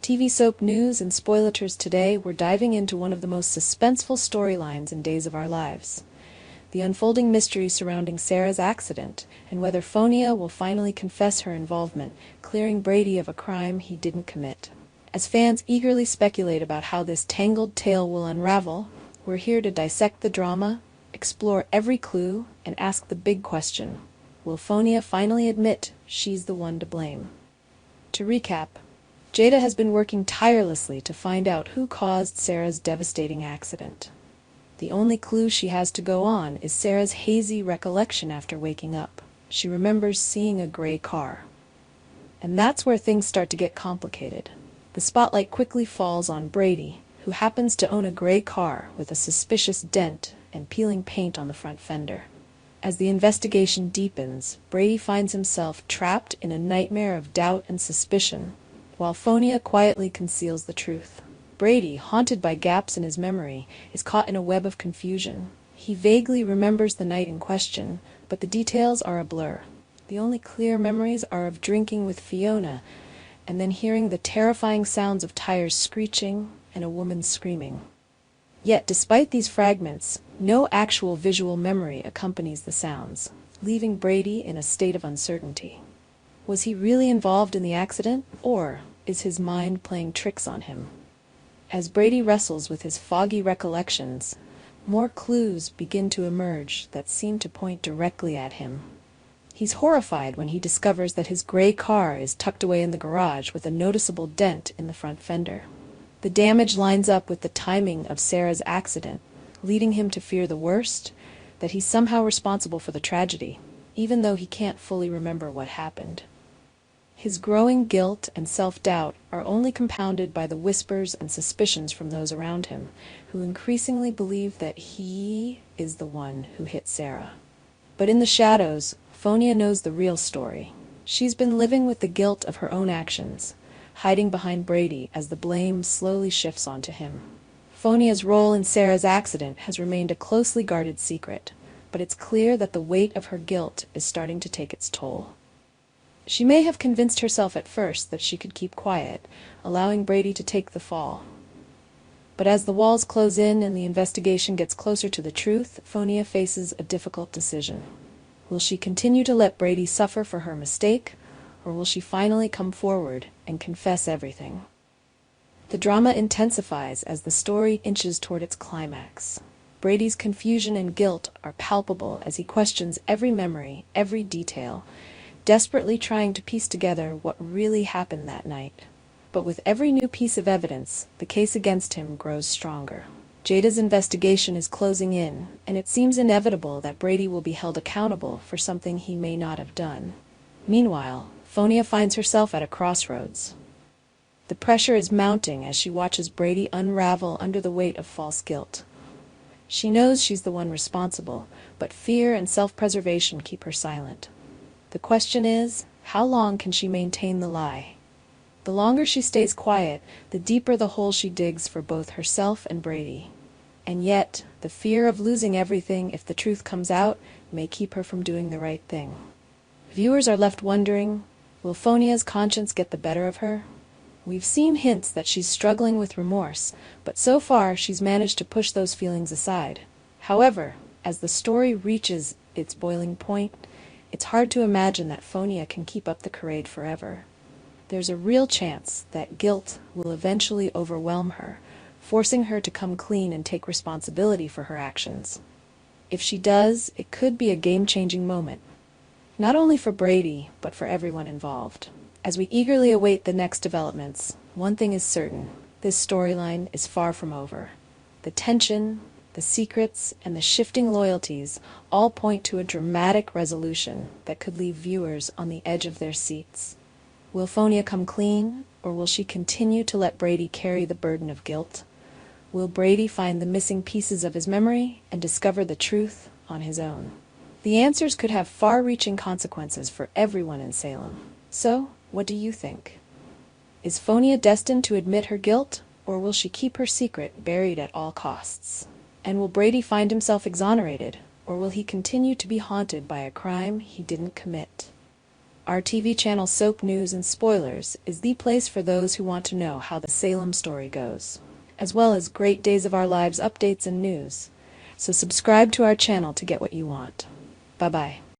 TV soap news and Spoiletrs Today, we're diving into one of the most suspenseful storylines in Days of Our Lives. The unfolding mystery surrounding Sarah's accident, and whether Phonia will finally confess her involvement, clearing Brady of a crime he didn't commit. As fans eagerly speculate about how this tangled tale will unravel, we're here to dissect the drama, explore every clue, and ask the big question: will Phonia finally admit she's the one to blame? To recap, Jada has been working tirelessly to find out who caused Sarah's devastating accident. The only clue she has to go on is Sarah's hazy recollection after waking up. She remembers seeing a gray car. And that's where things start to get complicated. The spotlight quickly falls on Brady, who happens to own a gray car with a suspicious dent and peeling paint on the front fender. As the investigation deepens, Brady finds himself trapped in a nightmare of doubt and suspicion, while Phonia quietly conceals the truth. Brady, haunted by gaps in his memory, is caught in a web of confusion. He vaguely remembers the night in question, but the details are a blur. The only clear memories are of drinking with Phonia, and then hearing the terrifying sounds of tires screeching and a woman screaming. Yet, despite these fragments, no actual visual memory accompanies the sounds, leaving Brady in a state of uncertainty. Was he really involved in the accident, or is his mind playing tricks on him? As Brady wrestles with his foggy recollections, more clues begin to emerge that seem to point directly at him. He's horrified when he discovers that his gray car is tucked away in the garage with a noticeable dent in the front fender. The damage lines up with the timing of Sarah's accident, leading him to fear the worst, that he's somehow responsible for the tragedy, even though he can't fully remember what happened. His growing guilt and self-doubt are only compounded by the whispers and suspicions from those around him, who increasingly believe that he is the one who hit Sarah. But in the shadows, Phonia knows the real story. She's been living with the guilt of her own actions, hiding behind Brady as the blame slowly shifts onto him. Phonia's role in Sarah's accident has remained a closely guarded secret, but it's clear that the weight of her guilt is starting to take its toll. She may have convinced herself at first that she could keep quiet, allowing Brady to take the fall. But as the walls close in and the investigation gets closer to the truth, Phonia faces a difficult decision. Will she continue to let Brady suffer for her mistake, or will she finally come forward and confess everything? The drama intensifies as the story inches toward its climax. Brady's confusion and guilt are palpable as he questions every memory, every detail, desperately trying to piece together what really happened that night. But with every new piece of evidence, the case against him grows stronger. Jada's investigation is closing in, and it seems inevitable that Brady will be held accountable for something he may not have done. Meanwhile, Phonia finds herself at a crossroads. The pressure is mounting as she watches Brady unravel under the weight of false guilt. She knows she's the one responsible, but fear and self-preservation keep her silent. The question is, how long can she maintain the lie? The longer she stays quiet, the deeper the hole she digs for both herself and Brady. And yet, the fear of losing everything if the truth comes out may keep her from doing the right thing. Viewers are left wondering, will Phonia's conscience get the better of her? We've seen hints that she's struggling with remorse, but so far she's managed to push those feelings aside. However, as the story reaches its boiling point, it's hard to imagine that Phonia can keep up the charade forever. There's a real chance that guilt will eventually overwhelm her, forcing her to come clean and take responsibility for her actions. If she does, it could be a game-changing moment, not only for Brady, but for everyone involved. As we eagerly await the next developments, one thing is certain: this storyline is far from over. The tension, the secrets, and the shifting loyalties all point to a dramatic resolution that could leave viewers on the edge of their seats. Will Phonia come clean, or will she continue to let Brady carry the burden of guilt? Will Brady find the missing pieces of his memory and discover the truth on his own? The answers could have far-reaching consequences for everyone in Salem. So, what do you think? Is Phonia destined to admit her guilt, or will she keep her secret buried at all costs? And will Brady find himself exonerated, or will he continue to be haunted by a crime he didn't commit? Our TV channel Soap News and Spoilers is the place for those who want to know how the Salem story goes, as well as great Days of Our Lives updates and news. So subscribe to our channel to get what you want. Bye-bye.